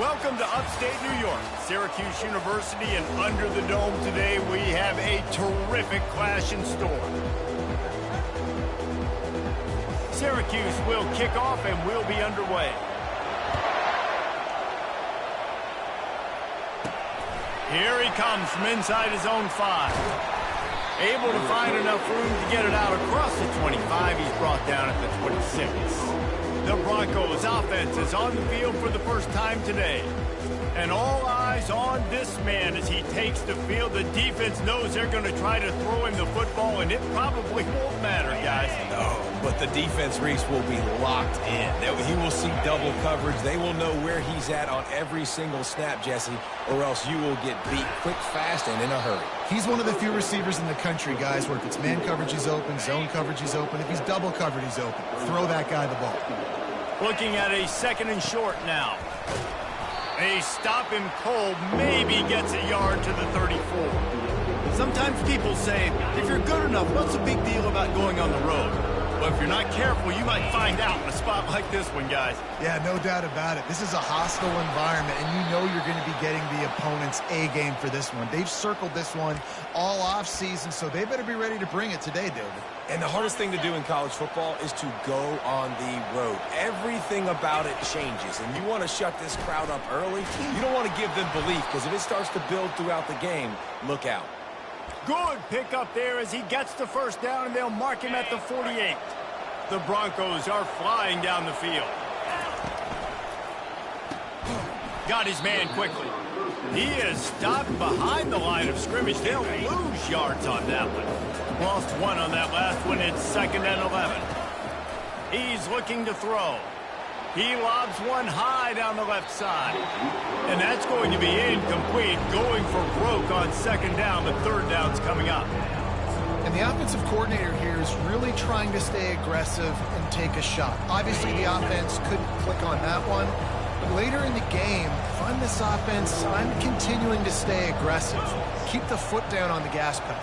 Welcome to upstate New York, Syracuse University, and under the dome today we have a terrific clash in store. Syracuse will kick off and we'll be underway. Here he comes from inside his own 5. Able to find enough room to get it out across the 25. He's brought down at the 26. The Broncos offense is on the field for the first time today. And all eyes on this man as he takes the field. The defense knows they're going to try to throw him the football, and it probably won't matter, guys. No, but the defense, Reese, will be locked in. He will see double coverage. They will know where he's at on every single snap, Jesse, or else you will get beat quick, fast, and in a hurry. He's one of the few receivers in the country, guys, where if it's man coverage, he's open, zone coverage, he's open. If he's double covered, he's open. Throw that guy the ball. Looking at a second and short now. They stop him cold, maybe gets a yard to the 34. Sometimes people say, if you're good enough, what's the big deal about going on the road? Well, if you're not careful, you might find out in a spot like this one, guys. Yeah, no doubt about it. This is a hostile environment, and you know you're going to be getting the opponent's A game for this one. They've circled this one all off season, so they better be ready to bring it today, David. And the hardest thing to do in college football is to go on the road. Everything about it changes, and you want to shut this crowd up early. You don't want to give them belief, because if it starts to build throughout the game, look out. Good pickup there as he gets the first down, and they'll mark him at the 48. The Broncos are flying down the field. Got his man quickly. He is stopped behind the line of scrimmage. They'll lose yards on that one. Lost one on that last one. It's 2nd and 11. He's looking to throw. He lobs one high down the left side. And that's going to be incomplete. Going for broke on 2nd down. The 3rd down's coming up. And the offensive coordinator here is really trying to stay aggressive and take a shot. Obviously, the offense couldn't click on that one. But later in the game, find this offense, I'm continuing to stay aggressive. Keep the foot down on the gas pedal.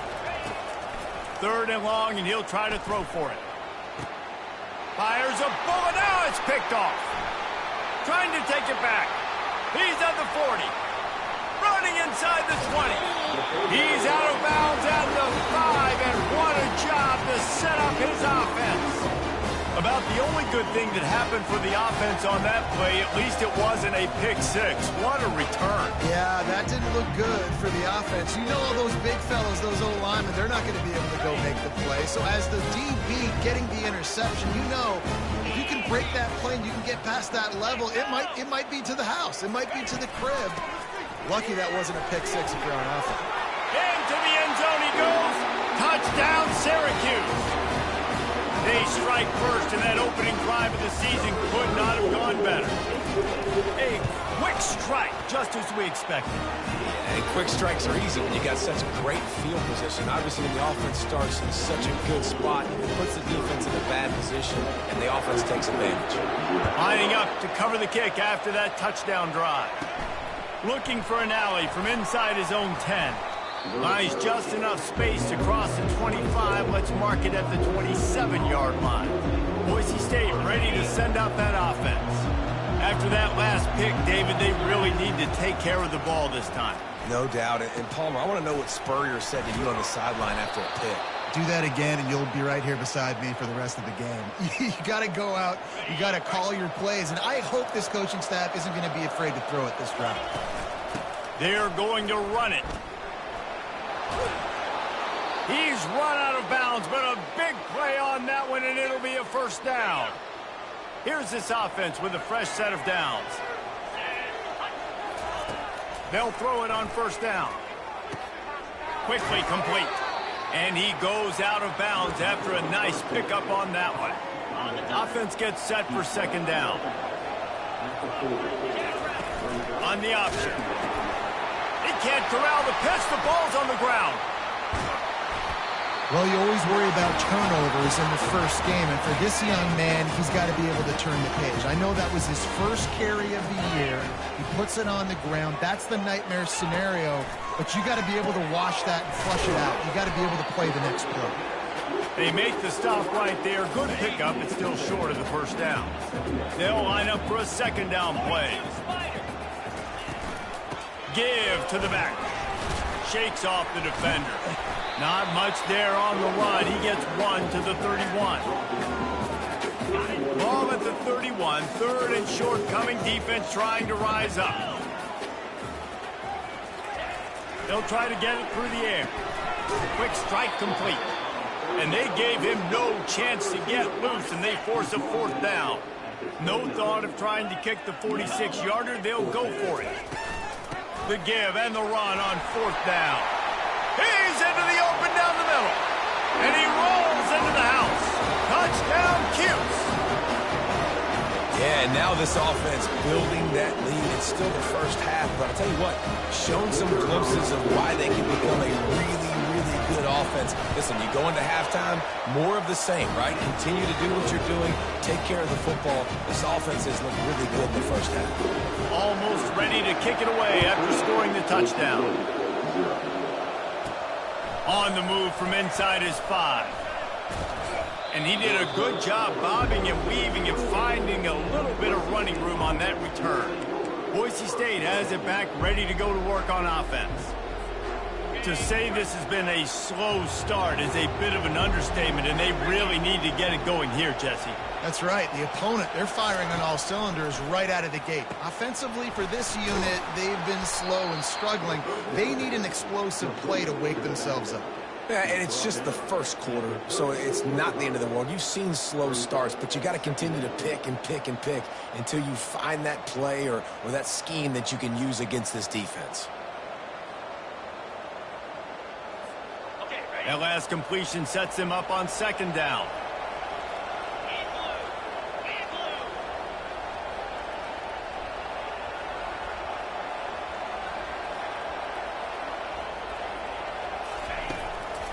3rd and long, and he'll try to throw for it. Fires a bullet. Now it's picked off. Trying to take it back. He's at the 40. Running inside the 20. He's out of bounds at the 5, and what a job to set up his offense. About the only good thing that happened for the offense on that play, at least it wasn't a pick-6. What a return. Yeah, that didn't look good for the offense. You know all those big fellows, those old linemen, they're not going to be able to go make the play. So as the DB getting the interception, you know, if you can break that play and you can get past that level, it might be to the house. It might be to the crib. Lucky that wasn't a pick-6 if you're on offense. Into the end zone he goes. Touchdown, Syracuse. They strike first, and that opening drive of the season could not have gone better. A quick strike, just as we expected. And quick strikes are easy when you got such great field position. Obviously, when the offense starts in such a good spot, it puts the defense in a bad position, and the offense takes advantage. Lining up to cover the kick after that touchdown drive. Looking for an alley from inside his own 10. Buys just enough space to cross the 25. Let's mark it at the 27-yard line. Boise State ready to send out that offense. After that last pick, David, they really need to take care of the ball this time. No doubt. And Palmer, I want to know what Spurrier said to you on the sideline after a pick. Do that again, and you'll be right here beside me for the rest of the game. You got to go out. You got to call your plays. And I hope this coaching staff isn't going to be afraid to throw it this drive. They're going to run it. He's run out of bounds, but a big play on that one, and it'll be a 1st down. Here's this offense with a fresh set of downs. They'll throw it on 1st down. Quickly complete. And he goes out of bounds after a nice pickup on that one. Offense gets set for 2nd down. On the option. He can't corral the pitch. The ball's on the ground. Well, you always worry about turnovers in the first game, and for this young man, he's got to be able to turn the page. I know that was his first carry of the year. He puts it on the ground. That's the nightmare scenario, but you got to be able to wash that and flush it out. You got to be able to play the next play. They make the stop right there. Good pickup. It's still short of the 1st down. They'll line up for a 2nd down play. Give to the back. Shakes off the defender. Not much there on the run. He gets 1 to the 31. Ball at the 31. Third and short coming. Defense trying to rise up. They'll try to get it through the air. Quick strike complete. And they gave him no chance to get loose, and they force a 4th down. No thought of trying to kick the 46-yarder. They'll go for it. The give and the run on 4th down. He's into the open down the middle. And he rolls into the house. Touchdown, Cuse. Yeah, and now this offense building that lead. It's still the first half, but I'll tell you what, shown some glimpses of why they can become a really good offense. Listen, you go into halftime, more of the same, right? Continue to do what you're doing, take care of the football. This offense has looked really good in the first half. Almost ready to kick it away after scoring the touchdown. On the move from inside his 5. And he did a good job bobbing and weaving and finding a little bit of running room on that return. Boise State has it back, ready to go to work on offense. To say this has been a slow start is a bit of an understatement, and they really need to get it going here, Jesse. That's right. The opponent, they're firing on all cylinders right out of the gate. Offensively, for this unit, they've been slow and struggling. They need an explosive play to wake themselves up. Yeah, and it's just the first quarter, so it's not the end of the world. You've seen slow starts, but you got to continue to pick and pick and pick until you find that play or that scheme that you can use against this defense. That last completion sets him up on 2nd down.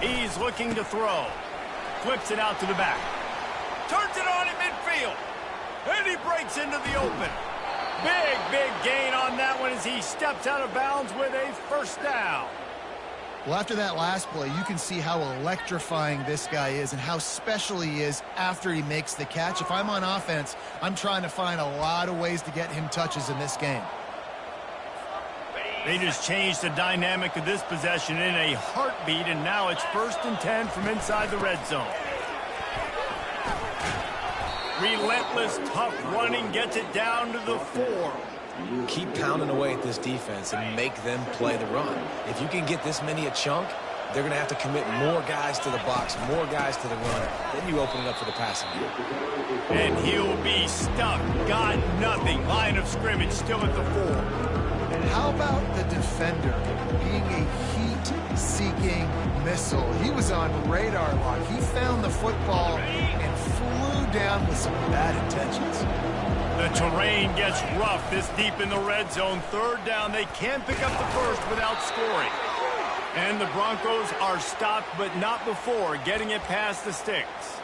He's looking to throw. Flips it out to the back. Turns it on in midfield. And he breaks into the open. Big gain on that one as he steps out of bounds with a 1st down. Well, after that last play, you can see how electrifying this guy is and how special he is after he makes the catch. If I'm on offense, I'm trying to find a lot of ways to get him touches in this game. They just changed the dynamic of this possession in a heartbeat, and now it's 1st and 10 from inside the red zone. Relentless, tough running gets it down to the 4. Keep pounding away at this defense and make them play the run. If you can get this many a chunk, they're going to have to commit more guys to the box, more guys to the run. Then you open it up for the passing game. And he'll be stuck. Got nothing. Line of scrimmage still at the 4. And how about the defender being a heat-seeking missile? He was on radar lock. He found the football and flew down with some bad intentions. The terrain gets rough this deep in the red zone. 3rd down. They can't pick up the 1st without scoring. And the Broncos are stopped, but not before getting it past the sticks.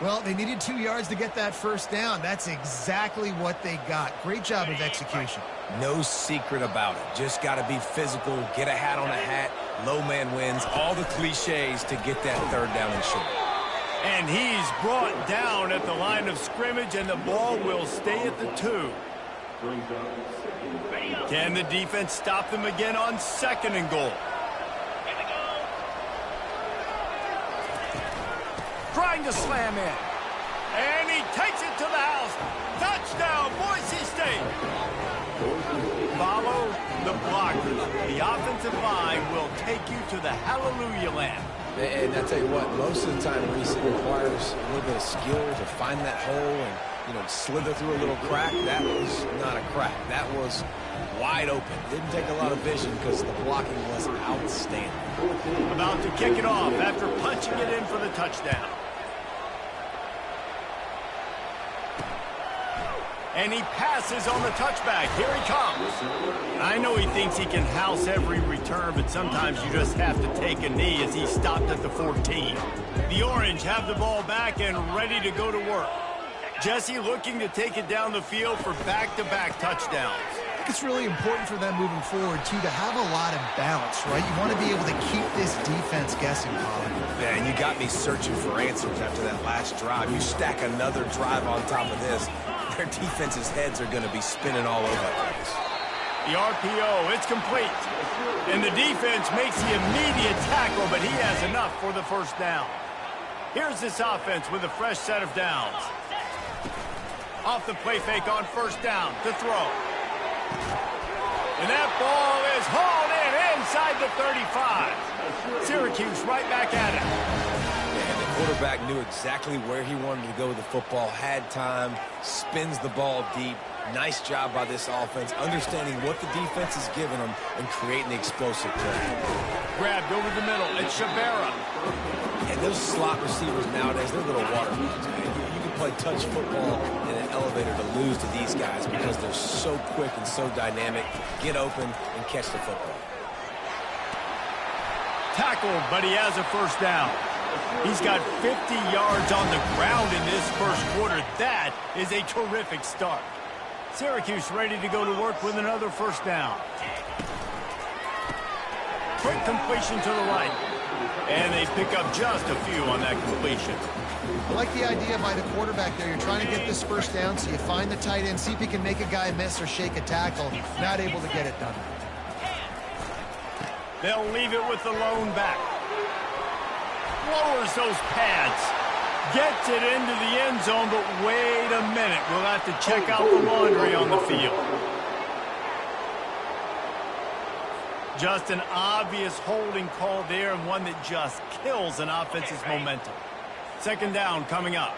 Well, they needed 2 yards to get that 1st down. That's exactly what they got. Great job of execution. No secret about it. Just got to be physical, get a hat on a hat, low man wins, all the cliches to get that 3rd down and short. And he's brought down at the line of scrimmage, and the ball will stay at the 2. Can the defense stop them again on 2nd and goal? Trying to slam in. And he takes it to the house. Touchdown, Boise State. Follow the blockers. The offensive line will take you to the hallelujah land. And I tell you what, most of the time, Reese, it requires a little bit of skill to find that hole and, slither through a little crack. That was not a crack. That was wide open. Didn't take a lot of vision because the blocking was outstanding. About to kick it off after punching it in for the touchdown. And he passes on the touchback. Here he comes. I know he thinks he can house every return, but sometimes you just have to take a knee as he stopped at the 14. The Orange have the ball back and ready to go to work. Jesse looking to take it down the field for back-to-back touchdowns. It's really important for them moving forward, too, to have a lot of balance, right? You want to be able to keep this defense guessing, Colin. Yeah, and you got me searching for answers after that last drive. You stack another drive on top of this, their defense's heads are going to be spinning all over the place. The RPO, it's complete. And the defense makes the immediate tackle, but he has enough for the first down. Here's this offense with a fresh set of downs. Off the play fake on first down to throw. And that ball is hauled in inside the 35. Syracuse right back at it. And the quarterback knew exactly where he wanted to go with the football, had time, spins the ball deep. Nice job by this offense, understanding what the defense is giving them and creating the explosive play. Grabbed over the middle. It's Shabera. And those slot receivers nowadays, they're little watermelons, man. You can play touch football in an elevator to lose to these guys because they're so quick and so dynamic. Get open and catch the football. Tackled, but he has a first down. He's got 50 yards on the ground in this first quarter. That is a terrific start. Syracuse ready to go to work with another first down. Quick completion to the right. And they pick up just a few on that completion. I like the idea by the quarterback there. You're trying to get this first down, so you find the tight end, see if you can make a guy miss or shake a tackle. Not able to get it done. They'll leave it with the lone back. Lowers those pads. Gets it into the end zone, but wait a minute. We'll have to check out the laundry on the field. Just an obvious holding call there, and one that just kills an offense's momentum. Second down coming up.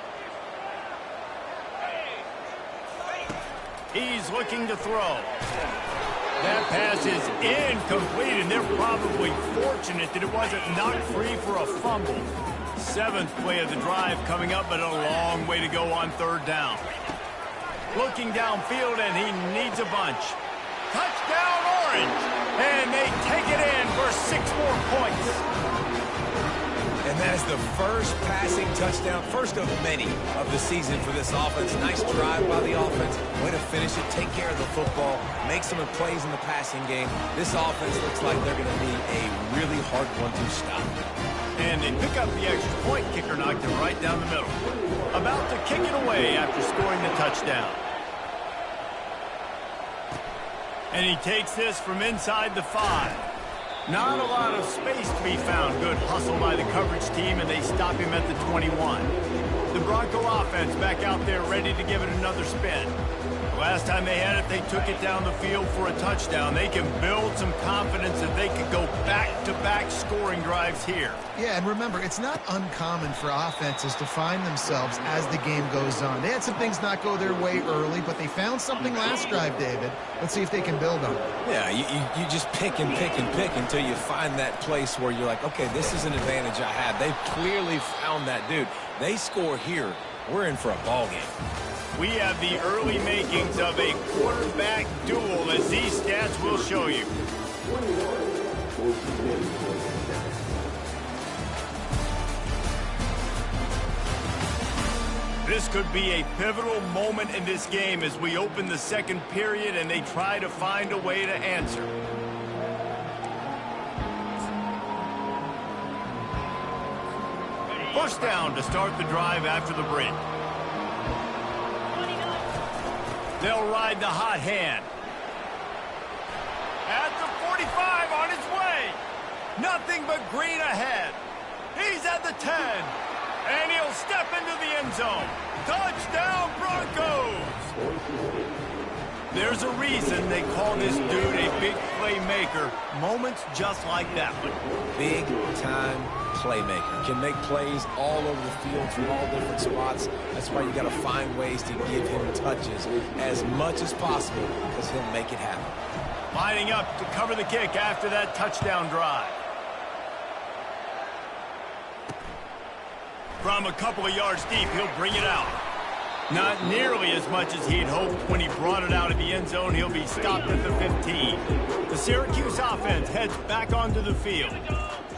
He's looking to throw. That pass is incomplete, and they're probably fortunate that it wasn't knocked free for a fumble. Seventh play of the drive coming up, but a long way to go on third down. Looking downfield, and he needs a bunch. Touchdown, Orange! And they take it in for 6 more points. And that is the first passing touchdown, first of many of the season for this offense. Nice drive by the offense. Way to finish it, take care of the football, make some plays in the passing game. This offense looks like they're going to need a really hard one to stop. And they pick up the extra point. Kicker knocked him right down the middle. About to kick it away after scoring the touchdown. And he takes this from inside the 5. Not a lot of space to be found. Good hustle by the coverage team, and they stop him at the 21. The Bronco offense back out there ready to give it another spin. Last time they had it, they took it down the field for a touchdown. They can build some confidence that they could go back-to-back scoring drives here. Yeah, and remember, it's not uncommon for offenses to find themselves as the game goes on. They had some things not go their way early, but they found something last drive, David. Let's see if they can build on it. Yeah, you just pick and pick and pick until you find that place where you're like, okay, this is an advantage I have. They clearly found that, dude. They score here, we're in for a ball game. We have the early makings of a quarterback duel, as these stats will show you. This could be a pivotal moment in this game as we open the second period and they try to find a way to answer. First down to start the drive after the break. They'll ride the hot hand. At the 45 on his way. Nothing but green ahead. He's at the 10. And he'll step into the end zone. Touchdown, Broncos! There's a reason they call this dude a big playmaker. Moments just like that one. Big-time playmaker. Can make plays all over the field from all different spots. That's why you got to find ways to give him touches as much as possible because he'll make it happen. Lining up to cover the kick after that touchdown drive. From a couple of yards deep, he'll bring it out. Not nearly as much as he'd hoped when he brought it out of the end zone. He'll be stopped at the 15. The Syracuse offense heads back onto the field.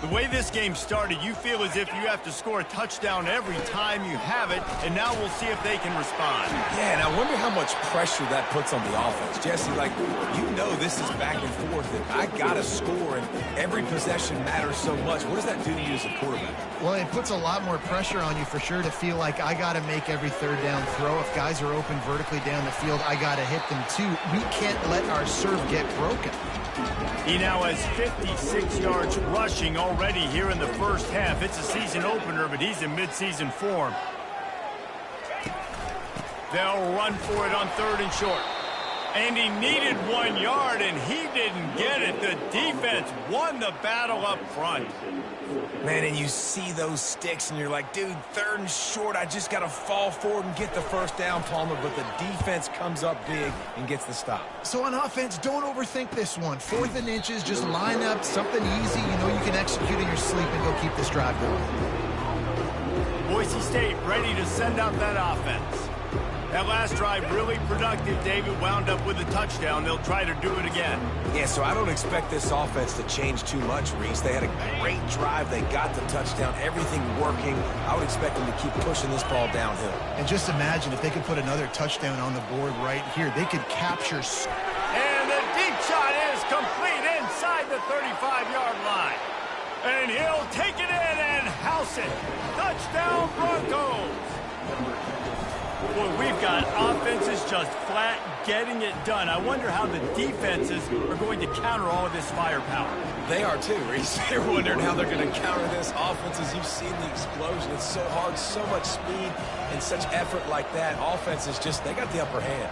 The way this game started, you feel as if you have to score a touchdown every time you have it, and now we'll see if they can respond. Yeah, and I wonder how much pressure that puts on the offense. Jesse, like, you know this is back and forth, and I got to score, and every possession matters so much. What does that do to you as a quarterback? Well, it puts a lot more pressure on you for sure to feel like I got to make every third down throw. If guys are open vertically down the field, I got to hit them too. We can't let our serve get broken. He now has 56 yards rushing already here in the first half. It's a season opener, but he's in midseason form. They'll run for it on 3rd and short. And he needed 1 yard, and he didn't get it. The defense won the battle up front. Man, and you see those sticks, and you're like, dude, 3rd and short, I just got to fall forward and get the first down, Palmer, but the defense comes up big and gets the stop. So on offense, don't overthink this one. 4th and inches, just line up something easy you know you can execute in your sleep and go keep this drive going. Boise State ready to send out that offense. That last drive really productive. David wound up with a touchdown. They'll try to do it again. Yeah, so I don't expect this offense to change too much, Reese. They had a great drive. They got the touchdown. Everything working. I would expect them to keep pushing this ball downhill. And just imagine if they could put another touchdown on the board right here. They could capture. And the deep shot is complete inside the 35-yard line. And he'll take it in and house it. Touchdown, Broncos. Boy, we've got offenses just flat getting it done. I wonder how the defenses are going to counter all of this firepower. They are too, Reese. They're wondering how they're going to counter this. Offenses, you've seen the explosion. It's so hard, so much speed, and such effort like that. Offenses just, they got the upper hand.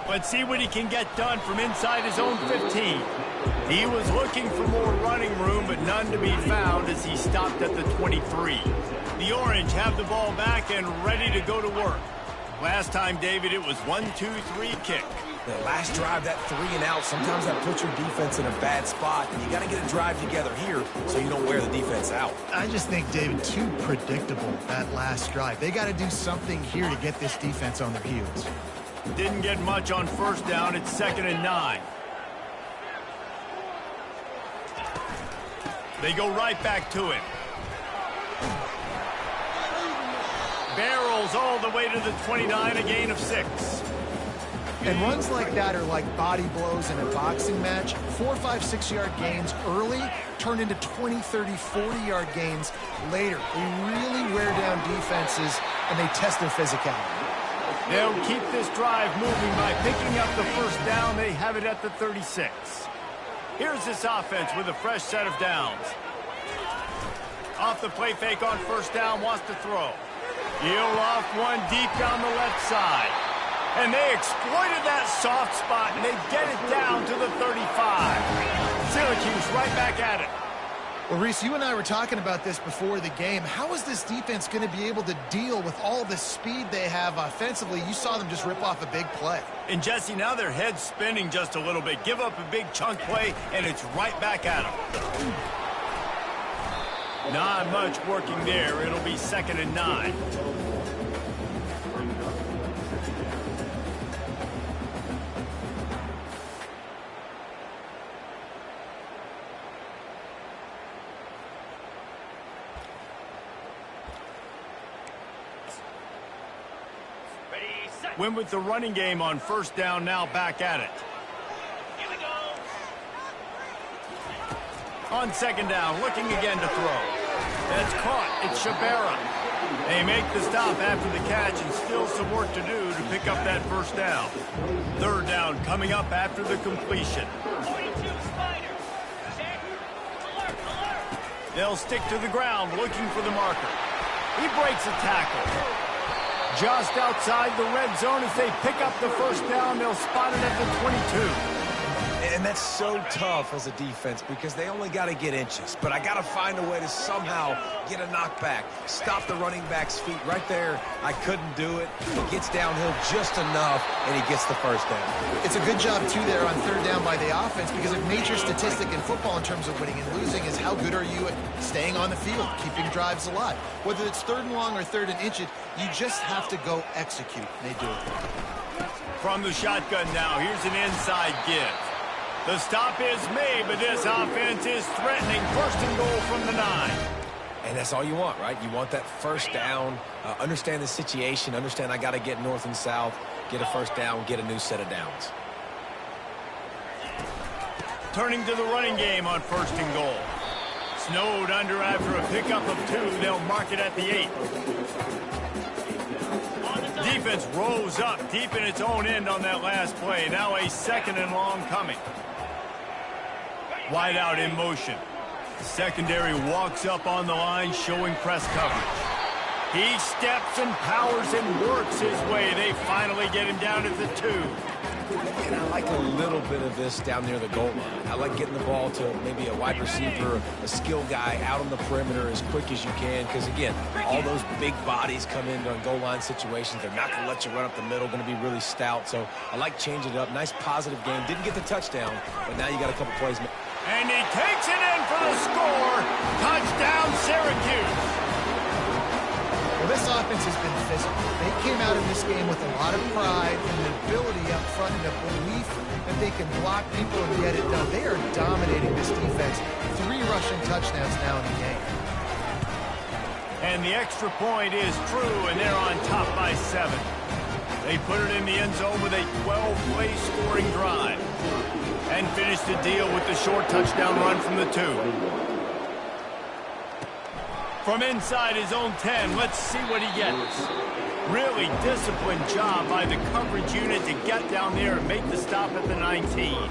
Let's see what he can get done from inside his own 15. He was looking for more running room, but none to be found as he stopped at the 23. The Orange have the ball back and ready to go to work. Last time, David, it was 1-2-3 kick. The last drive, that 3 and out, sometimes that puts your defense in a bad spot, and you got to get a drive together here so you don't wear the defense out. I just think, David, too predictable, that last drive. They got to do something here to get this defense on their heels. Didn't get much on first down. It's 2nd and 9. They go right back to it. Barrels all the way to the 29, a gain of 6. And runs like that are like body blows in a boxing match. 4, 5, 6-yard gains early turn into 20, 30, 40-yard gains later. They really wear down defenses, and they test their physicality. They'll keep this drive moving by picking up the first down. They have it at the 36. Here's this offense with a fresh set of downs. Off the play fake on first down, wants to throw. Heel off one deep down the left side. And they exploited that soft spot, and they get it down to the 35. Syracuse right back at it. Well, Reese, you and I were talking about this before the game. How is this defense going to be able to deal with all the speed they have offensively? You saw them just rip off a big play. And, Jesse, now their head's spinning just a little bit. Give up a big chunk play, and it's right back at them. Not much working there. It'll be 2nd and 9. Win with the running game on first down, now back at it. Here we go. On 2nd down, looking again to throw. That's caught. It's Shabera. They make the stop after the catch, and still some work to do to pick up that first down. 3rd down coming up after the completion. 42 Spider. Check. Alert, alert. They'll stick to the ground looking for the marker. He breaks a tackle. Just outside the red zone as they pick up the first down. They'll spot it at the 22. And that's so tough as a defense because they only got to get inches. But I got to find a way to somehow get a knockback, stop the running back's feet right there. I couldn't do it. He gets downhill just enough, and he gets the first down. It's a good job, too, there on 3rd down by the offense because a major statistic in football in terms of winning and losing is how good are you at staying on the field, keeping drives alive. Whether it's 3rd and long or 3rd and inches, you just have to go execute. They do it. From the shotgun now, here's an inside give. The stop is made, but this offense is threatening. First and goal from the 9. And that's all you want, right? You want that first down, understand the situation, understand I got to get north and south, get a first down, get a new set of downs. Turning to the running game on first and goal. Snowed under after a pickup of 2. They'll mark it at the 8. Defense rose up deep in its own end on that last play. Now a second and long coming. Wide out in motion. The secondary walks up on the line, showing press coverage. He steps and powers and works his way. They finally get him down at the 2. And I like a little bit of this down near the goal line. I like getting the ball to maybe a wide receiver, a skill guy out on the perimeter as quick as you can. Because, again, all those big bodies come into goal line situations. They're not going to let you run up the middle, going to be really stout. So I like changing it up. Nice positive game. Didn't get the touchdown, but now you got a couple plays. And he takes it in for the score. Touchdown, Syracuse. Well, this offense has been physical. They came out in this game with a lot of pride and an ability up front and a belief that they can block people and get it done. They are dominating this defense. 3 rushing touchdowns now in the game. And the extra point is true, and they're on top by 7. They put it in the end zone with a 12-play scoring drive. And finish the deal with the short touchdown run from the 2. From inside his own 10, let's see what he gets. Really disciplined job by the coverage unit to get down there and make the stop at the 19.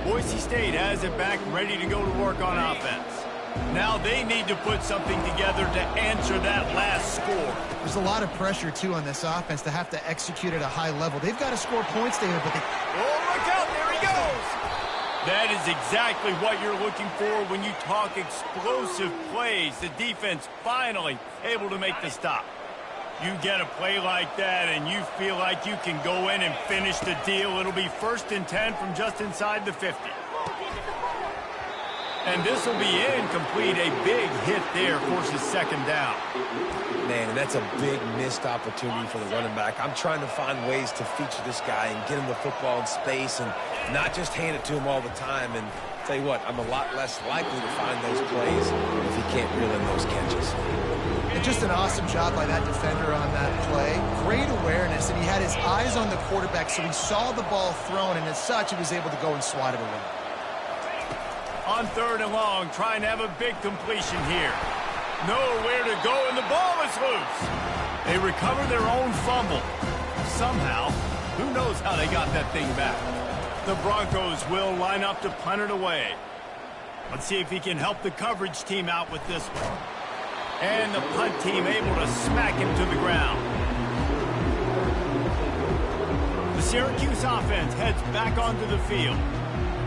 Boise State has it back, ready to go to work on offense. Now they need to put something together to answer that last score. There's a lot of pressure, too, on this offense to have to execute at a high level. They've got to score points, David, but they... Oh, look out, there he goes! That is exactly what you're looking for when you talk explosive plays. The defense finally able to make the stop. You get a play like that and you feel like you can go in and finish the deal. It'll be 1st and 10 from just inside the 50. And this will be incomplete. A big hit there forces 2nd down. Man, and that's a big missed opportunity for the running back. I'm trying to find ways to feature this guy and get him the football in space and not just hand it to him all the time. And tell you what, I'm a lot less likely to find those plays if he can't reel in those catches. And just an awesome job by that defender on that play. Great awareness, and he had his eyes on the quarterback, so he saw the ball thrown, and as such, he was able to go and swat it away. On 3rd and long, trying to have a big completion here. Nowhere to go, and the ball is loose. They recover their own fumble. Somehow, who knows how they got that thing back. The Broncos will line up to punt it away. Let's see if he can help the coverage team out with this one. And the punt team able to smack him to the ground. The Syracuse offense heads back onto the field.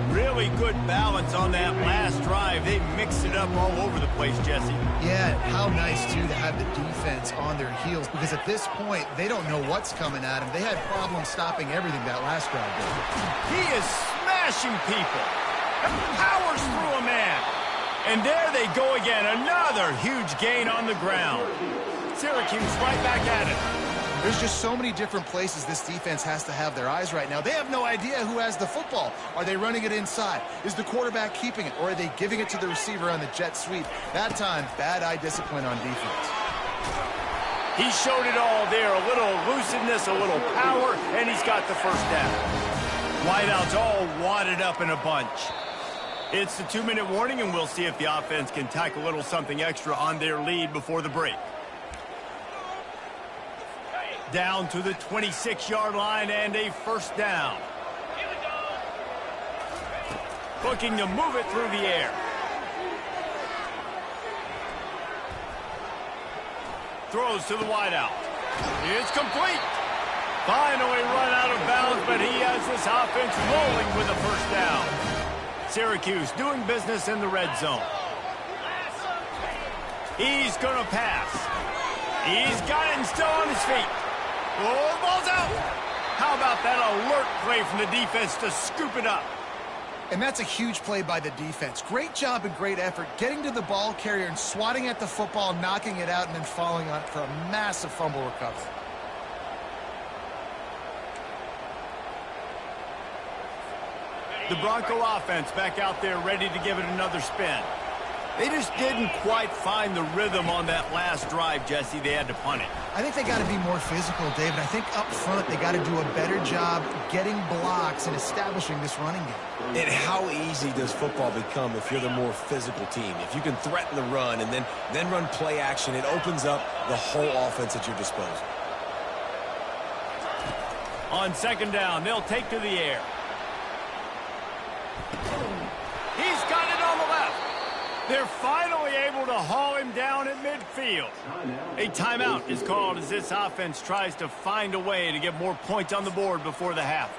Really good balance on that last drive. They mixed it up all over the place, Jesse. Yeah, how nice, too, to have the defense on their heels, because at this point, they don't know what's coming at them. They had problems stopping everything that last drive did. He is smashing people. Powers through a man. And there they go again. Another huge gain on the ground. Syracuse right back at it. There's just so many different places this defense has to have their eyes right now. They have no idea who has the football. Are they running it inside? Is the quarterback keeping it? Or are they giving it to the receiver on the jet sweep? That time, bad eye discipline on defense. He showed it all there. A little elusiveness, a little power, and he's got the first down. Wideouts all wadded up in a bunch. It's the 2-minute warning, and we'll see if the offense can tack a little something extra on their lead before the break. Down to the 26-yard line and a first down. Looking to move it through the air. Throws to the wideout. It's complete. Finally run out of bounds, but he has this offense rolling with a first down. Syracuse doing business in the red zone. He's going to pass. He's got it and still on his feet. Oh, ball's out. How about that alert play from the defense to scoop it up? And that's a huge play by the defense. Great job and great effort getting to the ball carrier and swatting at the football, knocking it out, and then following on for a massive fumble recovery. The Bronco offense back out there ready to give it another spin. They just didn't quite find the rhythm on that last drive, Jesse. They had to punt it. I think they got to be more physical, David. I think up front they got to do a better job getting blocks and establishing this running game. And how easy does football become if you're the more physical team? If you can threaten the run and then run play action, it opens up the whole offense at your disposal. On second down, they'll take to the air. He's got it on the left. They're finally able to haul him down at midfield. A timeout is called as this offense tries to find a way to get more points on the board before the half.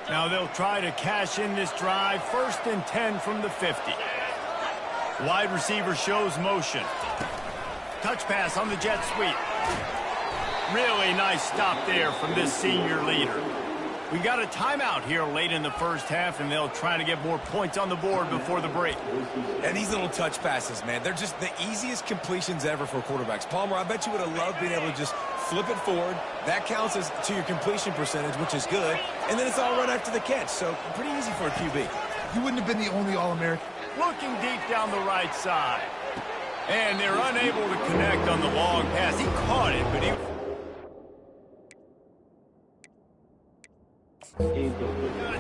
Now they'll try to cash in this drive. 1st and 10 from the 50. Wide receiver shows motion. Touch pass on the jet sweep. Really nice stop there from this senior leader. We got a timeout here late in the first half, and they'll try to get more points on the board before the break. And these little touch passes, man, they're just the easiest completions ever for quarterbacks. Palmer, I bet you would have loved being able to just flip it forward. That counts as to your completion percentage, which is good. And then it's all right after the catch, so pretty easy for a QB. You wouldn't have been the only All-American. Looking deep down the right side. And they're unable to connect on the long pass. He caught it, but he... A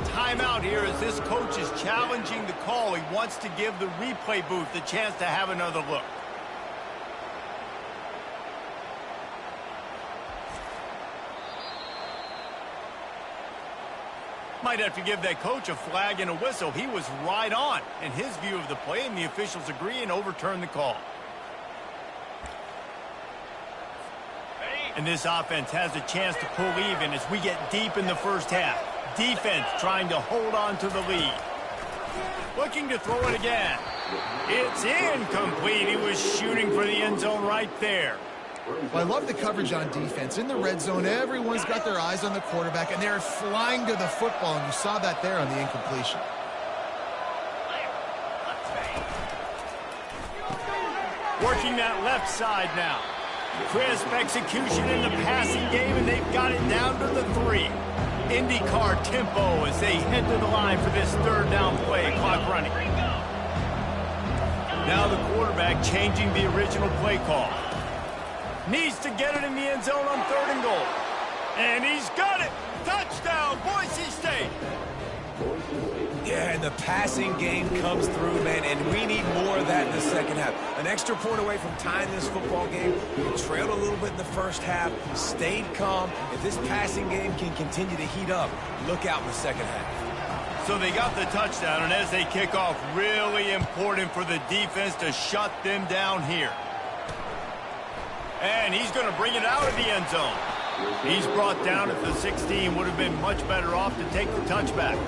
timeout here as this coach is challenging the call. He wants to give the replay booth the chance to have another look. Might have to give that coach a flag and a whistle. He was right on in his view of the play, and the officials agree and overturn the call. And this offense has a chance to pull even as we get deep in the first half. Defense trying to hold on to the lead. Looking to throw it again. It's incomplete. He was shooting for the end zone right there. Well, I love the coverage on defense. In the red zone, everyone's got their eyes on the quarterback, and they're flying to the football, and you saw that there on the incompletion. Working that left side now. Crisp execution in the passing game, and they've got it down to the 3. IndyCar tempo as they head to the line for this 3rd down play. Clock running. Now the quarterback changing the original play call. Needs to get it in the end zone on 3rd and goal. And he's got it. Touchdown, Boise State. Yeah, and the passing game comes through, man, and we need more of that in the second half. An extra point away from tying this football game. We trailed a little bit in the first half, stayed calm. If this passing game can continue to heat up, look out in the second half. So they got the touchdown, and as they kick off, really important for the defense to shut them down here. And he's going to bring it out of the end zone. He's brought down at the 16. Would have been much better off to take the touchback.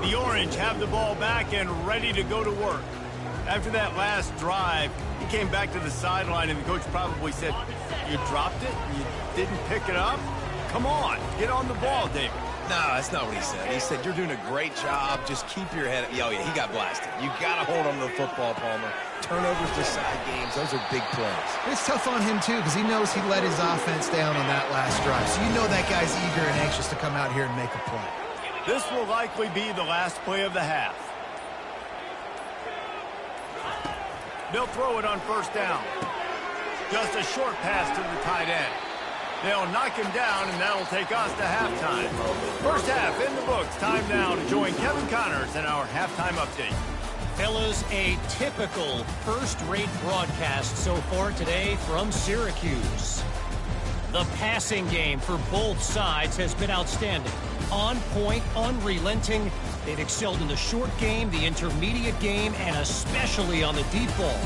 The Orange have the ball back and ready to go to work. After that last drive, he came back to the sideline, and the coach probably said, "You dropped it? You didn't pick it up? Come on, get on the ball, David." No, that's not what he said. He said, "You're doing a great job. Just keep your head up." Oh, yeah, he got blasted. You got to hold on to the football, Palmer. Turnovers decide games. Those are big plays. It's tough on him, too, because he knows he let his offense down on that last drive. So you know that guy's eager and anxious to come out here and make a play. This will likely be the last play of the half. They'll throw it on 1st down. Just a short pass to the tight end. They'll knock him down, and that'll take us to halftime. First half in the books. Time now to join Kevin Connors in our halftime update. Fellas, a typical first-rate broadcast so far today from Syracuse. The passing game for both sides has been outstanding. On point, unrelenting. They've excelled in the short game, the intermediate game, and especially on the deep ball.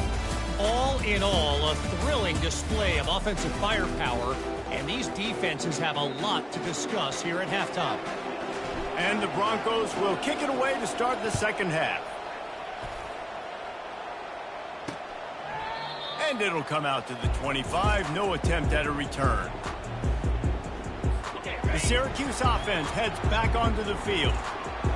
All in all, a thrilling display of offensive firepower, and these defenses have a lot to discuss here at halftime. And the Broncos will kick it away to start the second half. And it'll come out to the 25. No attempt at a return. The Syracuse offense heads back onto the field.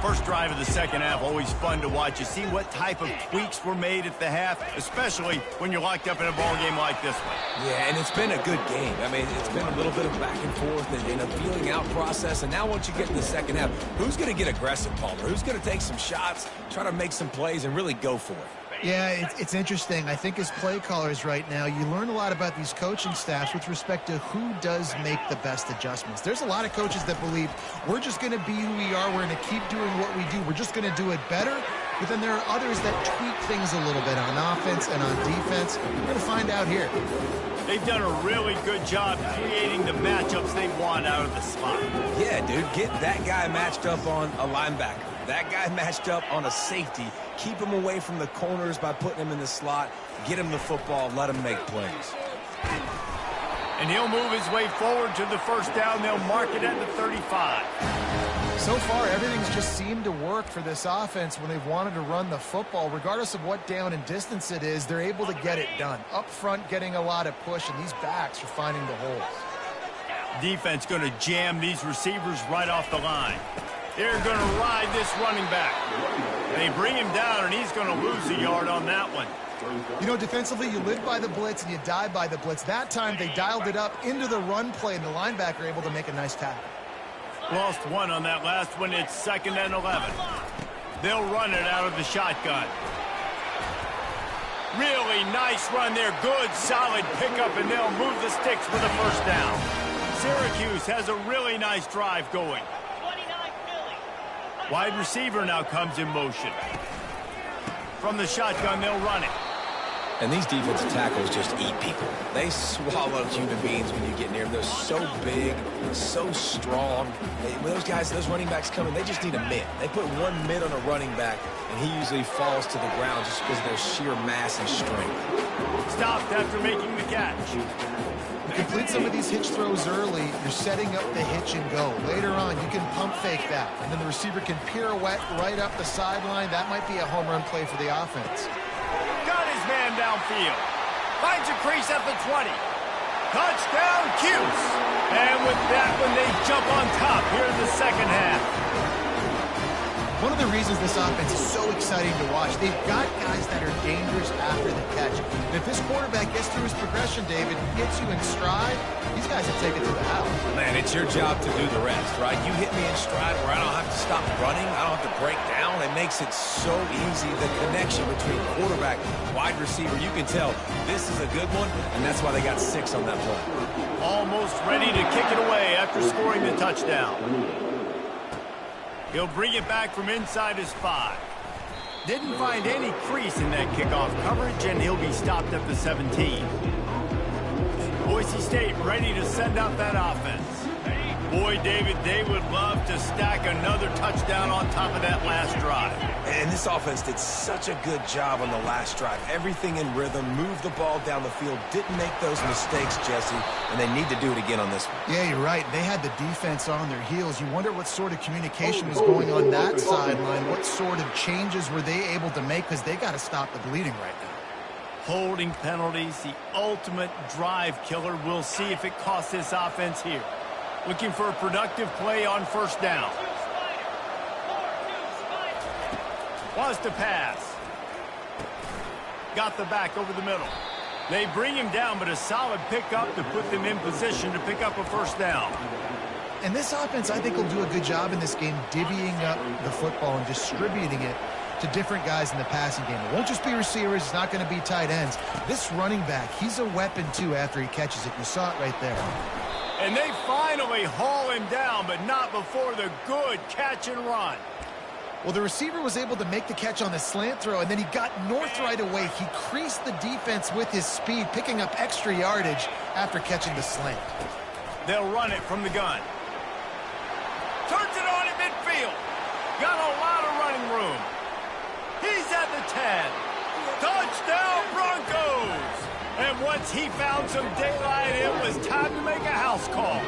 First drive of the second half, always fun to watch. You see what type of tweaks were made at the half, especially when you're locked up in a ball game like this one. Yeah, and it's been a good game. I mean, it's been a little bit of back and forth and a feeling out process. And now once you get in the second half, who's going to get aggressive, Palmer? Who's going to take some shots, try to make some plays, and really go for it? Yeah, it's interesting. I think as play callers right now, you learn a lot about these coaching staffs with respect to who does make the best adjustments. There's a lot of coaches that believe we're just going to be who we are. We're going to keep doing what we do. We're just going to do it better. But then there are others that tweak things a little bit on offense and on defense. We're going to find out here. They've done a really good job creating the matchups they want out of the slot. Yeah, dude, get that guy matched up on a linebacker. That guy matched up on a safety. Keep him away from the corners by putting him in the slot. Get him the football. Let him make plays. And he'll move his way forward to the first down. They'll mark it at the 35. So far, everything's just seemed to work for this offense when they've wanted to run the football. Regardless of what down and distance it is, they're able to get it done. Up front, getting a lot of push, and these backs are finding the holes. Defense going to jam these receivers right off the line. They're going to ride this running back. They bring him down, and he's going to lose a yard on that one. You know, defensively, you live by the blitz and you die by the blitz. That time, they dialed it up into the run play, and the linebacker able to make a nice tackle. Lost one on that last one. It's 2nd and 11. They'll run it out of the shotgun. Really nice run there. Good, solid pickup, and they'll move the sticks for the first down. Syracuse has a really nice drive going. Wide receiver now comes in motion. From the shotgun, they'll run it. And these defensive tackles just eat people. They swallow human beings when you get near them. They're so big, so strong. When those guys, those running backs come in, they just need a mid. They put one mid on a running back, and he usually falls to the ground just because of their sheer mass and strength. Stopped after making the catch. Complete some of these hitch throws early. You're setting up the hitch and go. Later on, you can pump fake that, and then the receiver can pirouette right up the sideline. That might be a home run play for the offense. Got his man downfield. Finds a crease at the 20. Touchdown, Cuse. And with that one, they jump on top here in the second half. One of the reasons this offense is so exciting to watch, they've got guys that are dangerous after the catch. And if this quarterback gets through his progression, David, gets you in stride, these guys will take it to the house. Man, it's your job to do the rest, right? You hit me in stride where I don't have to stop running. I don't have to break down. It makes it so easy. The connection between quarterback, wide receiver, you can tell this is a good one, and that's why they got 6 on that play. Almost ready to kick it away after scoring the touchdown. He'll bring it back from inside his 5. Didn't find any crease in that kickoff coverage, and he'll be stopped at the 17. Boise State ready to send out that offense. Boy, David, they would love to stack another touchdown on top of that last drive. And this offense did such a good job on the last drive. Everything in rhythm, moved the ball down the field, didn't make those mistakes, Jesse, and they need to do it again on this one. Yeah, you're right. They had the defense on their heels. You wonder what sort of communication was going on that sideline. What sort of changes were they able to make, because they got to stop the bleeding right now. Holding penalties, the ultimate drive killer. We'll see if it costs this offense here. Looking for a productive play on first down. Wants to pass. Got the back over the middle. They bring him down, but a solid pickup to put them in position to pick up a first down. And this offense, I think, will do a good job in this game divvying up the football and distributing it to different guys in the passing game. It won't just be receivers. It's not going to be tight ends. This running back, he's a weapon, too, after he catches it. You saw it right there. And they finally haul him down, but not before the good catch and run. Well, the receiver was able to make the catch on the slant throw, and then he got north right away. He creased the defense with his speed, picking up extra yardage after catching the slant. They'll run it from the gun. Turns it on at midfield. Got a lot of running room. He's at the 10. Touchdown, Broncos! And once he found some daylight, it was time to make a house call.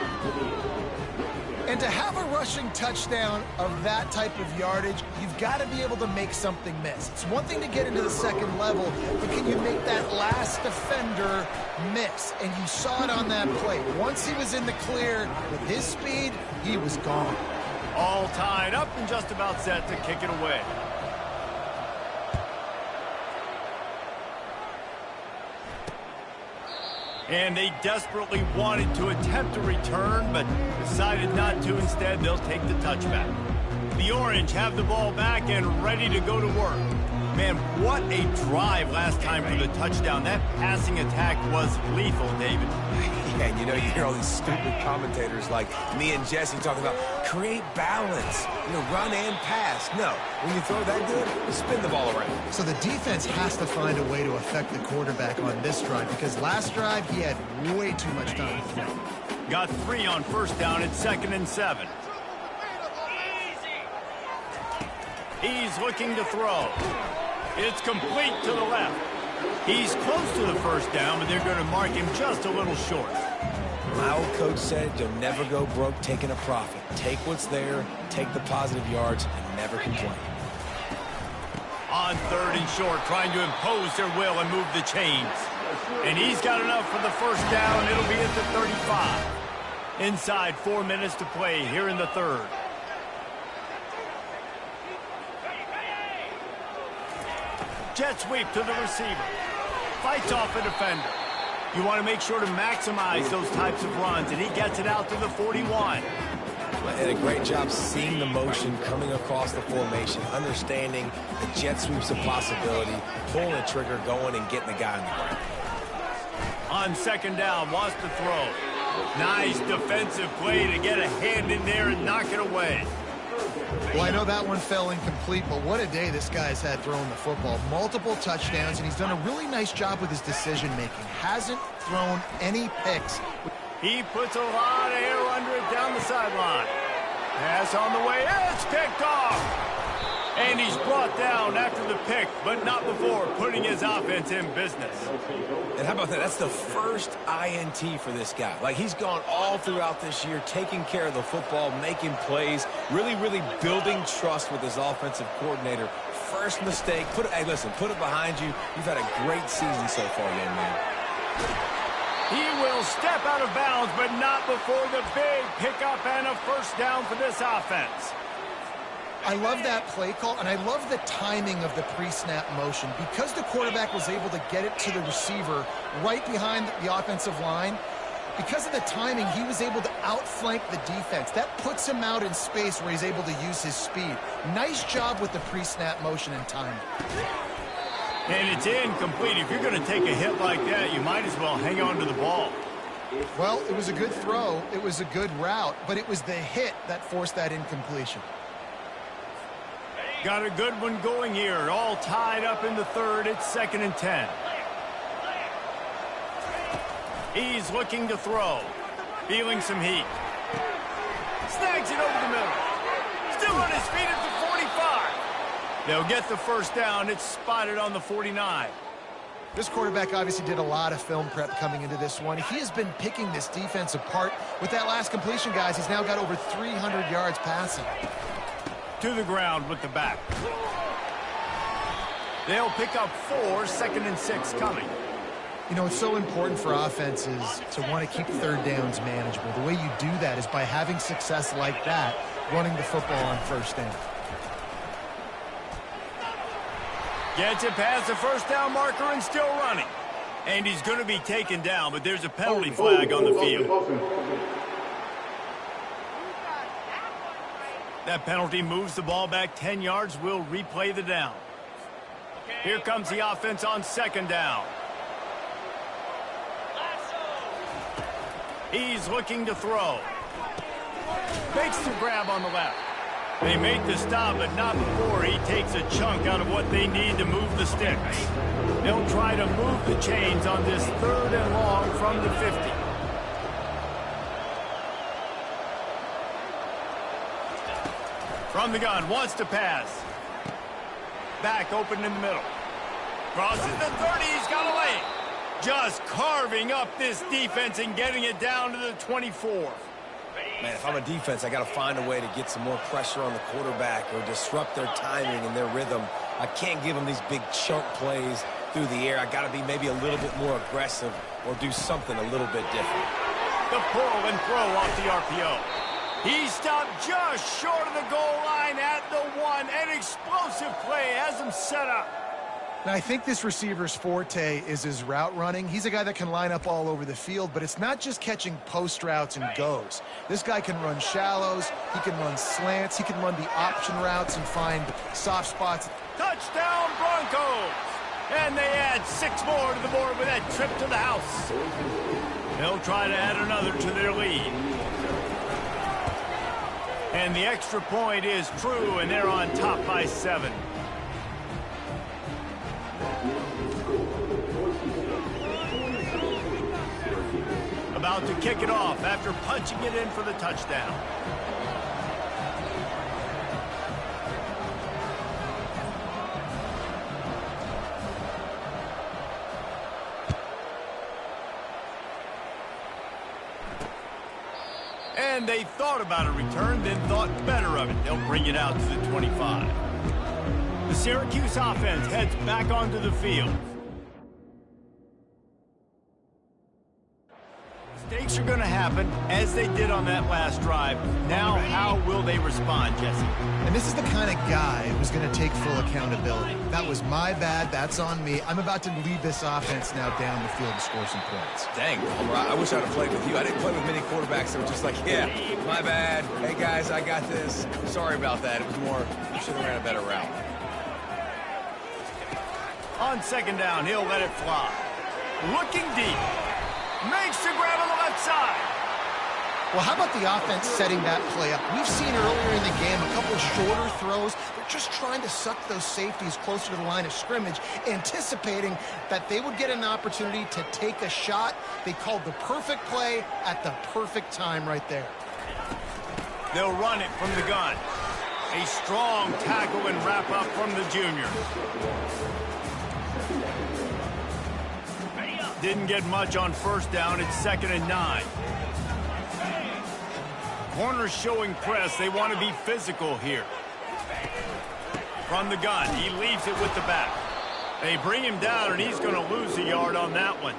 And to have a rushing touchdown of that type of yardage, you've got to be able to make something miss. It's one thing to get into the second level, but can you make that last defender miss? And you saw it on that play. Once he was in the clear with his speed, he was gone. All tied up and just about set to kick it away. And they desperately wanted to attempt a return, but decided not to. Instead, they'll take the touchback. The Orange have the ball back and ready to go to work. Man, what a drive last time for the touchdown. That passing attack was lethal, David. Yeah, and you know, you hear all these stupid commentators like me and Jesse talking about create balance, run and pass. No, when you throw that good, you spin the ball around. So the defense has to find a way to affect the quarterback on this drive, because last drive he had way too much time to throw. Got 3 on first down at 2nd and 7. He's looking to throw. It's complete to the left. He's close to the first down, but they're going to mark him just a little short. My old coach said you'll never go broke taking a profit. Take what's there, take the positive yards, and never complain. On 3rd and short, trying to impose their will and move the chains. And he's got enough for the first down. It'll be at the 35. Inside 4 minutes to play here in the 3rd. Jet sweep to the receiver. Fights off a defender. You want to make sure to maximize those types of runs, and he gets it out to the 41. And a great job seeing the motion coming across the formation, understanding the jet sweep's a possibility, pulling the trigger, going and getting the guy on the ground. On 2nd down, wants to throw. Nice defensive play to get a hand in there and knock it away. Well, I know that one fell incomplete, but what a day this guy's had throwing the football. Multiple touchdowns, and he's done a really nice job with his decision-making. Hasn't thrown any picks. He puts a lot of air under it down the sideline. Pass on the way. It's picked off. And he's brought down after the pick, but not before putting his offense in business. And how about that? That's the first INT for this guy. Like, he's gone all throughout this year, taking care of the football, making plays, really building trust with his offensive coordinator. First mistake. Hey, listen, put it behind you. You've had a great season so far, young man. He will step out of bounds, but not before the big pickup and a first down for this offense. I love that play call, and I love the timing of the pre-snap motion. Because the quarterback was able to get it to the receiver right behind the offensive line, because of the timing, he was able to outflank the defense. That puts him out in space where he's able to use his speed. Nice job with the pre-snap motion and timing. And it's incomplete. If you're going to take a hit like that, you might as well hang on to the ball. Well, it was a good throw. It was a good route, but it was the hit that forced that incompletion. Got a good one going here. All tied up in the 3rd. It's 2nd and 10. He's looking to throw. Feeling some heat. Snags it over the middle. Still on his feet at the 45. They'll get the first down. It's spotted on the 49. This quarterback obviously did a lot of film prep coming into this one. He has been picking this defense apart. With that last completion, guys, he's now got over 300 yards passing. To the ground with the back. They'll pick up 4, 2nd and 6 coming. You know, it's so important for offenses to want to keep 3rd downs manageable. The way you do that is by having success like that, running the football on first down. Gets it past the first down marker and still running. And he's going to be taken down, but there's a penalty flag on the field. That penalty moves the ball back 10 yards. We'll replay the down. Here comes the offense on 2nd down. He's looking to throw. Makes the grab on the left. They make the stop, but not before he takes a chunk out of what they need to move the sticks. They'll try to move the chains on this 3rd and long from the 50. From the gun, wants to pass. Back open in the middle. Crosses the 30, he's got a lane. Just carving up this defense and getting it down to the 24. Man, if I'm a defense, I got to find a way to get some more pressure on the quarterback or disrupt their timing and their rhythm. I can't give them these big chunk plays through the air. I got to be maybe a little bit more aggressive or do something a little bit different. The pull and throw off the RPO. He stopped just short of the goal line at the 1. An explosive play has him set up. Now, I think this receiver's forte is his route running. He's a guy that can line up all over the field, but it's not just catching post routes and goes. This guy can run shallows, he can run slants, he can run the option routes and find soft spots. Touchdown, Broncos! And they add 6 more to the board with that trip to the house. They'll try to add another to their lead. And the extra point is true, and they're on top by 7. About to kick it off after punching it in for the touchdown. And they thought about a return, then thought better of it. They'll bring it out to the 25. The Syracuse offense heads back onto the field. Mistakes are going to happen, as they did on that last drive. Now, how will they respond, Jesse? And this is the kind of guy who's going to take full accountability. That was my bad. That's on me. I'm about to lead this offense now down the field and score some points. Dang, Homer, I wish I'd have played with you. I didn't play with many quarterbacks that were just like, yeah, my bad. Hey, guys, I got this. Sorry about that. It was more, you should have ran a better route. On second down, he'll let it fly. Looking deep. Makes the grab on the left side. Well, how about the offense setting that play up? We've seen earlier in the game a couple of shorter throws. They're just trying to suck those safeties closer to the line of scrimmage, anticipating that they would get an opportunity to take a shot. They called the perfect play at the perfect time right there. They'll run it from the gun. A strong tackle and wrap up from the junior. Didn't get much on first down. It's 2nd and 9. Corners showing press. They want to be physical here. From the gun, he leaves it with the back. They bring him down, and he's going to lose a yard on that one.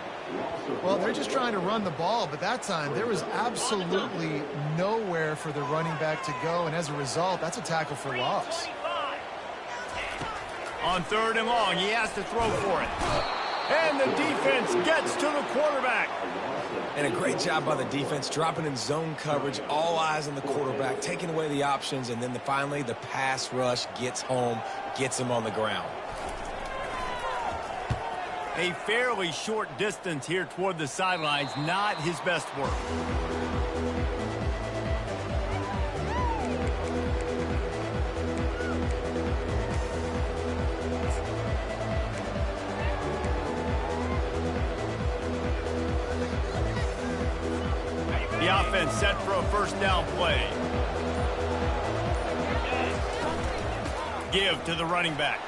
Well, they're just trying to run the ball, but that time there was absolutely nowhere for the running back to go, and as a result, that's a tackle for loss. On 3rd and long, he has to throw for it. And the defense gets to the quarterback. And a great job by the defense, dropping in zone coverage, all eyes on the quarterback, taking away the options, and then finally the pass rush gets home, gets him on the ground. A fairly short distance here toward the sidelines, not his best work. The offense set for a first down play. Give to the running back.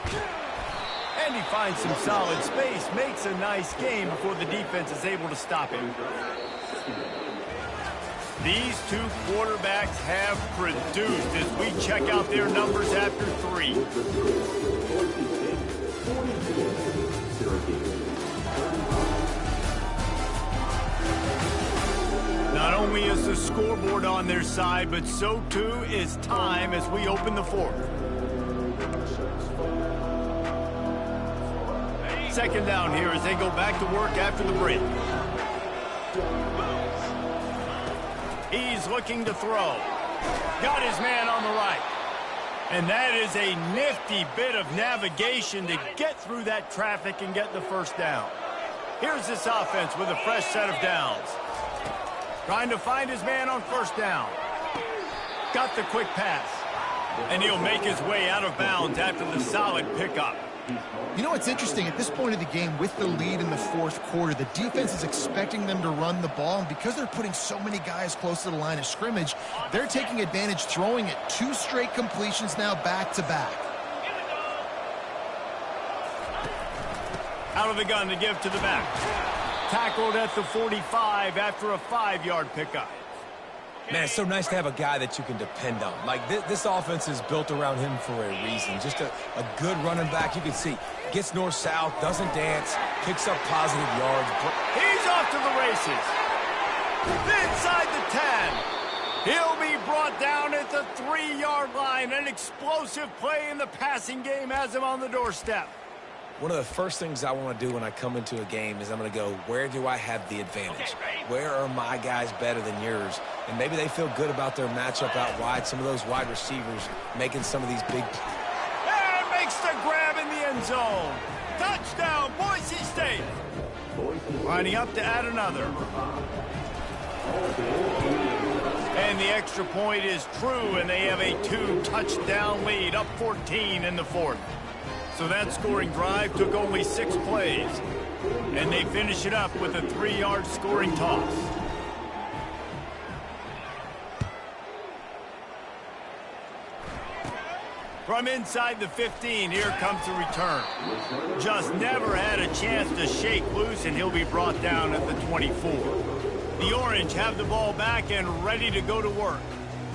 And he finds some solid space, makes a nice game before the defense is able to stop him. These two quarterbacks have produced as we check out their numbers after 3. Not only is the scoreboard on their side, but so too is time as we open the 4th. 2nd down here as they go back to work after the break. He's looking to throw. Got his man on the right. And that is a nifty bit of navigation to get through that traffic and get the first down. Here's this offense with a fresh set of downs. Trying to find his man on first down. Got the quick pass. And he'll make his way out of bounds after the solid pickup. You know what's interesting? At this point of the game, with the lead in the 4th quarter, the defense is expecting them to run the ball. And because they're putting so many guys close to the line of scrimmage, they're taking advantage, throwing it 2 straight completions now back-to-back. Out of the gun to give to the back. Tackled at the 45 after a 5-yard pickup. Man, it's so nice to have a guy that you can depend on. Like, this offense is built around him for a reason. Just a good running back. You can see, gets north-south, doesn't dance, picks up positive yards. He's off to the races. Inside the 10. He'll be brought down at the 3-yard line. An explosive play in the passing game has him on the doorstep. One of the first things I want to do when I come into a game is I'm going to go, where do I have the advantage? Where are my guys better than yours? And maybe they feel good about their matchup out wide. Some of those wide receivers making some of these big... And makes the grab in the end zone. Touchdown, Boise State. Lining up to add another. And the extra point is true, and they have a 2-touchdown lead, up 14 in the fourth. So that scoring drive took only 6 plays. And they finish it up with a 3-yard scoring toss. From inside the 15, here comes the return. Just never had a chance to shake loose, and he'll be brought down at the 24. The Orange have the ball back and ready to go to work.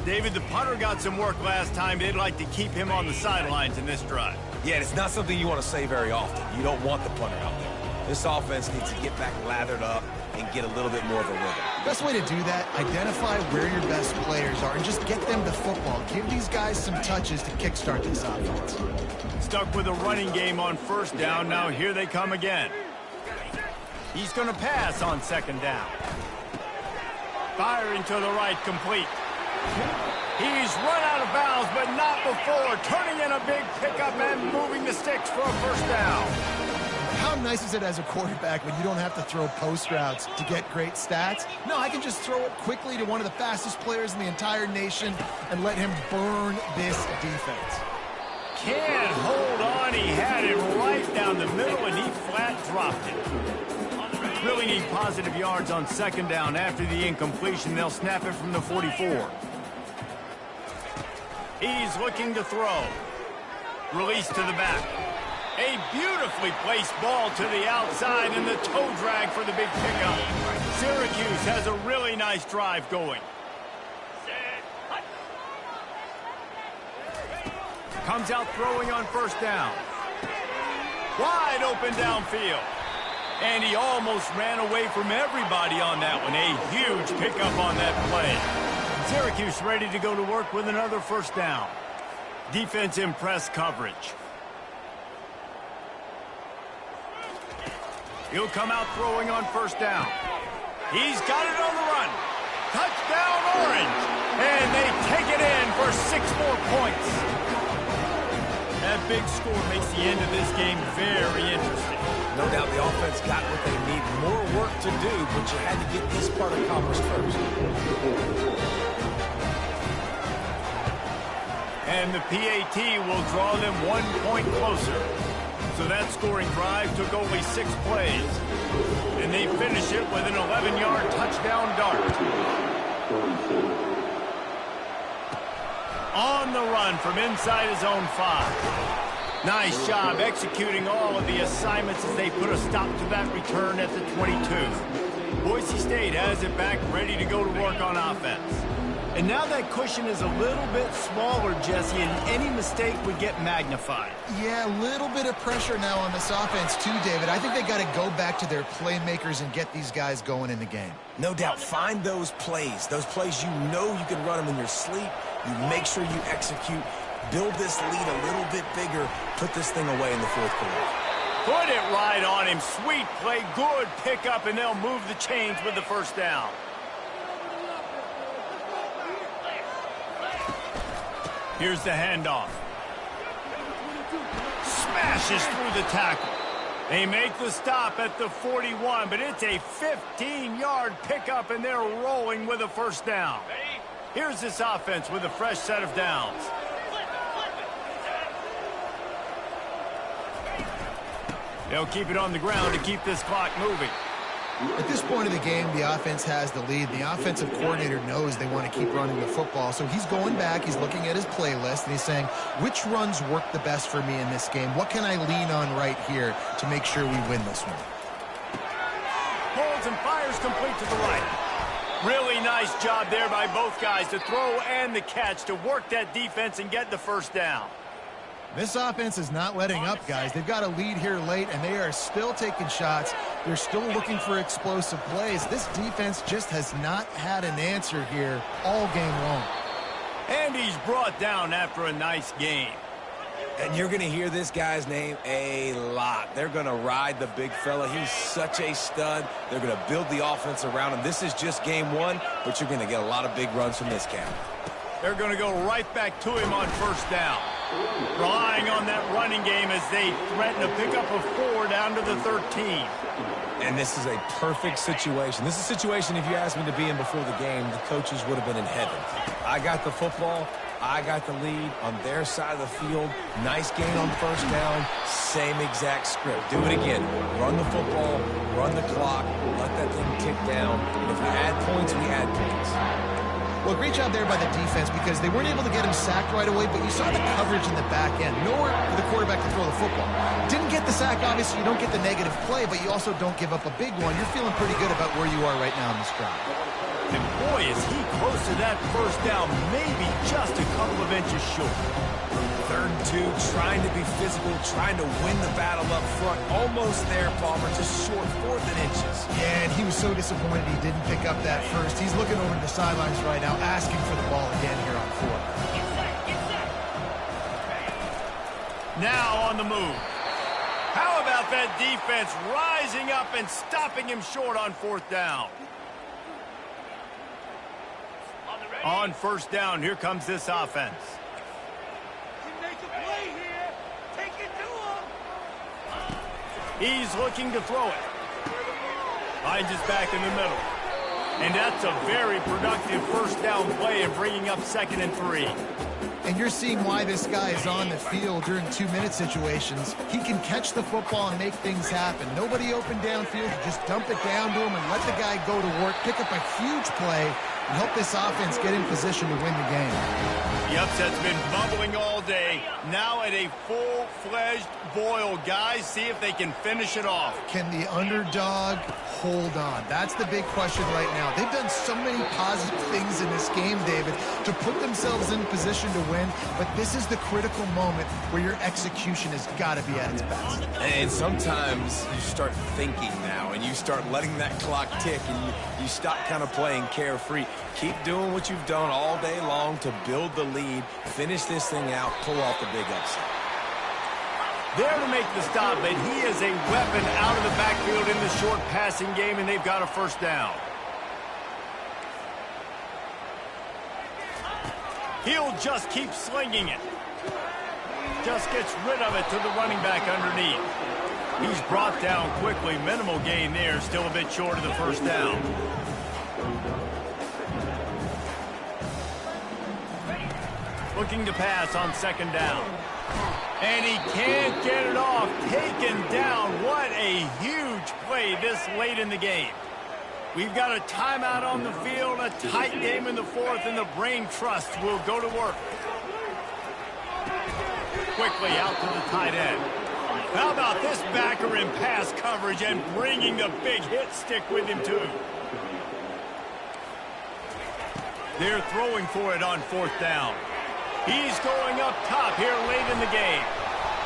David, the punter got some work last time. They'd like to keep him on the sidelines in this drive. Yeah, it's not something you want to say very often. You don't want the punter out there. This offense needs to get back lathered up and get a little bit more of a rhythm. Best way to do that, identify where your best players are and just get them the football. Give these guys some touches to kickstart this offense. Stuck with a running game on first down. Now here they come again. He's going to pass on second down. Firing to the right, complete. He's run out of bounds, but not before. Turning in a big pickup and moving the sticks for a first down. How nice is it as a quarterback when you don't have to throw post routes to get great stats? No, I can just throw it quickly to one of the fastest players in the entire nation and let him burn this defense. Can't hold on. He had it right down the middle, and he flat dropped it. Really need positive yards on second down. After the incompletion, they'll snap it from the 44. He's looking to throw. Release to the back. A beautifully placed ball to the outside, and the toe drag for the big pickup. Syracuse has a really nice drive going. Comes out throwing on first down. Wide open downfield. And he almost ran away from everybody on that one. A huge pickup on that play. Syracuse ready to go to work with another first down. Defense in press coverage. He'll come out throwing on first down. He's got it on the run. Touchdown, Orange. And they take it in for 6 more points. That big score makes the end of this game very interesting. No doubt the offense got what they need. More work to do, but you had to get this part accomplished first. And the PAT will draw them 1 point closer. So that scoring drive took only 6 plays. And they finish it with an 11-yard touchdown dart. On the run from inside his own 5. Nice job executing all of the assignments as they put a stop to that return at the 22. Boise State has it back, ready to go to work on offense. And now that cushion is a little bit smaller, Jesse, and any mistake would get magnified. Yeah, a little bit of pressure now on this offense too, David. I think they got to go back to their playmakers and get these guys going in the game. No doubt, find those plays you know you can run them in your sleep. You make sure you execute. Build this lead a little bit bigger. Put this thing away in the fourth quarter. Put it right on him. Sweet play, good pickup, and they'll move the chains with the first down. Here's the handoff. Smashes through the tackle. They make the stop at the 41, but it's a 15-yard pickup, and they're rolling with a first down. Here's this offense with a fresh set of downs. They'll keep it on the ground to keep this clock moving. At this point of the game, the offense has the lead. The offensive coordinator knows they want to keep running the football. So he's going back, he's looking at his playlist, and he's saying, which runs work the best for me in this game? What can I lean on right here to make sure we win this one? Holds and fires complete to the right. Really nice job there by both guys to throw and the catch to work that defense and get the first down. This offense is not letting up, guys. They've got a lead here late, and they are still taking shots. They're still looking for explosive plays. This defense just has not had an answer here all game long. And he's brought down after a nice game. And you're going to hear this guy's name a lot. They're going to ride the big fella. He's such a stud. They're going to build the offense around him. This is just game one, but you're going to get a lot of big runs from this cat. They're going to go right back to him on first down. Relying on that running game as they threaten to pick up a 4 down to the 13. And this is a perfect situation. This is a situation, if you asked me to be in before the game, the coaches would have been in heaven. I got the football. I got the lead on their side of the field. Nice gain on first down. Same exact script. Do it again. Run the football, run the clock, let that thing tick down. And if we add points, we add points. Well, great job there by the defense because they weren't able to get him sacked right away, but you saw the coverage in the back end. Nowhere for the quarterback to throw the football. Didn't get the sack, obviously. You don't get the negative play, but you also don't give up a big one. You're feeling pretty good about where you are right now in this drive. And boy, is he close to that first down, maybe just a couple of inches short. 3rd and 2, trying to be physical, trying to win the battle up front. Almost there, Palmer, just short 4th and inches. Yeah, and he was so disappointed he didn't pick up that first. He's looking over to the sidelines right now, asking for the ball again here on 4th. Now on the move. How about that defense rising up and stopping him short on 4th down? On first down, here comes this offense. He's looking to throw it. Finds his back in the middle. And that's a very productive first down play and bringing up 2nd and 3. And you're seeing why this guy is on the field during 2-minute situations. He can catch the football and make things happen. Nobody open downfield. You just dump it down to him and let the guy go to work, pick up a huge play, and help this offense get in position to win the game. The upset's been bubbling all day. Now at a full-fledged boil. Guys, see if they can finish it off. Can the underdog hold on? That's the big question right now. They've done so many positive things in this game, David, to put themselves in position to win, but this is the critical moment where your execution has got to be at its best. And sometimes you start thinking now, and you start letting that clock tick, and you stop kind of playing carefree. Keep doing what you've done all day long to build the lead, finish this thing out, pull off the big upset. There to make the stop, but he is a weapon out of the backfield in the short passing game, and they've got a first down. He'll just keep slinging it. Just gets rid of it to the running back underneath. He's brought down quickly. Minimal gain there, still a bit short of the first down. Looking to pass on 2nd down. And he can't get it off. Taken down. What a huge play this late in the game. We've got a timeout on the field, a tight game in the 4th, and the brain trust will go to work. Quickly out to the tight end. How about this backer in pass coverage and bringing the big hit stick with him, too. They're throwing for it on 4th down. He's going up top here late in the game.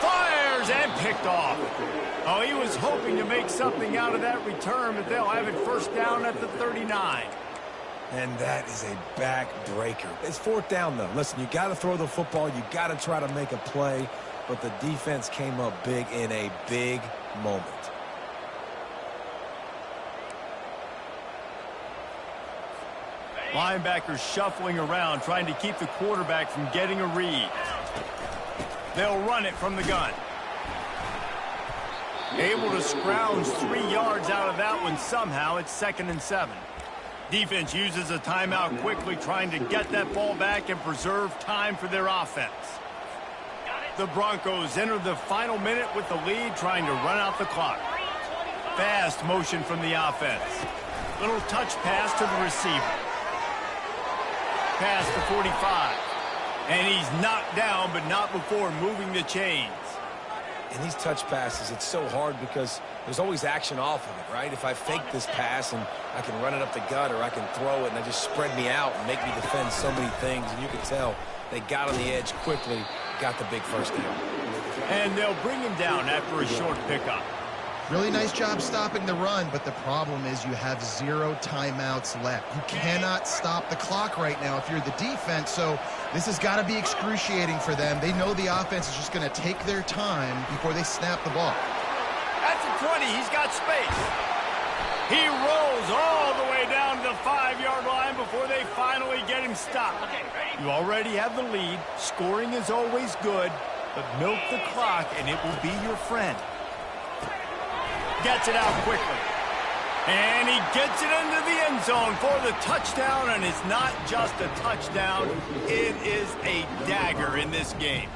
Fires and picked off. Oh, he was hoping to make something out of that return, but they'll have it first down at the 39. And that is a back-breaker. It's 4th down, though. Listen, you got to throw the football. You got to try to make a play. But the defense came up big in a big moment. Linebackers shuffling around, trying to keep the quarterback from getting a read. They'll run it from the gun. Able to scrounge 3 yards out of that one somehow. It's 2nd and 7. Defense uses a timeout quickly, trying to get that ball back and preserve time for their offense. The Broncos enter the final minute with the lead, trying to run out the clock. Fast motion from the offense. Little touch pass to the receiver. Pass to 45. And he's knocked down, but not before moving the chains. In these touch passes, it's so hard because there's always action off of it, right? If I fake this pass and I can run it up the gut, or I can throw it and they just spread me out and make me defend so many things, and you can tell they got on the edge quickly, got the big first down. And they'll bring him down after a short pickup. Really nice job stopping the run, but the problem is you have 0 timeouts left. You cannot stop the clock right now if you're the defense, so this has got to be excruciating for them. They know the offense is just going to take their time before they snap the ball. At the 20, he's got space. He rolls all the way down to the 5-yard line before they finally get him stopped. You already have the lead. Scoring is always good, but milk the clock and it will be your friend. Gets it out quickly. And he gets it into the end zone for the touchdown, and it's not just a touchdown. It is a dagger in this game.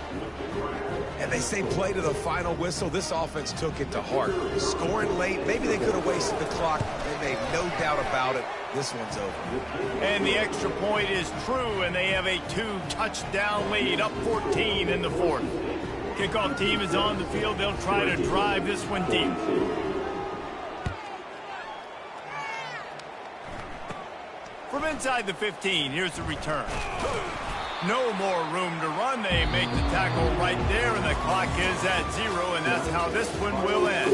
And they say play to the final whistle. This offense took it to heart. Scoring late, maybe they could have wasted the clock. They made no doubt about it. This one's over. And the extra point is true, and they have a 2-touchdown lead, up 14 in the fourth. Kickoff team is on the field. They'll try to drive this one deep. From inside the 15, here's the return. No more room to run. They make the tackle right there, and the clock is at 0, and that's how this one will end.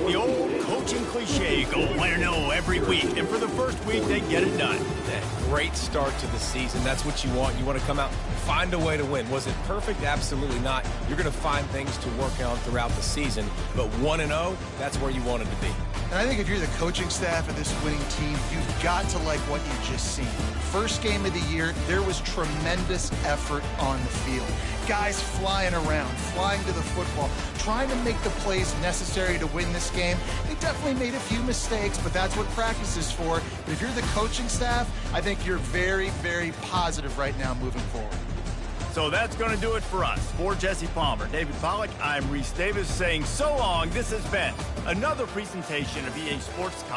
The old coaching cliche, go win or no every week, and for the first week, they get it done. Great start to the season. That's what you want. You want to come out, find a way to win. Was it perfect? Absolutely not. You're going to find things to work on throughout the season, but 1-0, that's where you wanted to be. And I think if you're the coaching staff of this winning team, you've got to like what you've just seen. First game of the year, there was tremendous effort on the field. Guys flying around, flying to the football, trying to make the plays necessary to win this game. They definitely made a few mistakes, but that's what practice is for. But if you're the coaching staff, I think you're very, very positive right now moving forward. So that's going to do it for us. For Jesse Palmer, David Pollack, I'm Reese Davis saying so long. This has been another presentation of EA Sports College.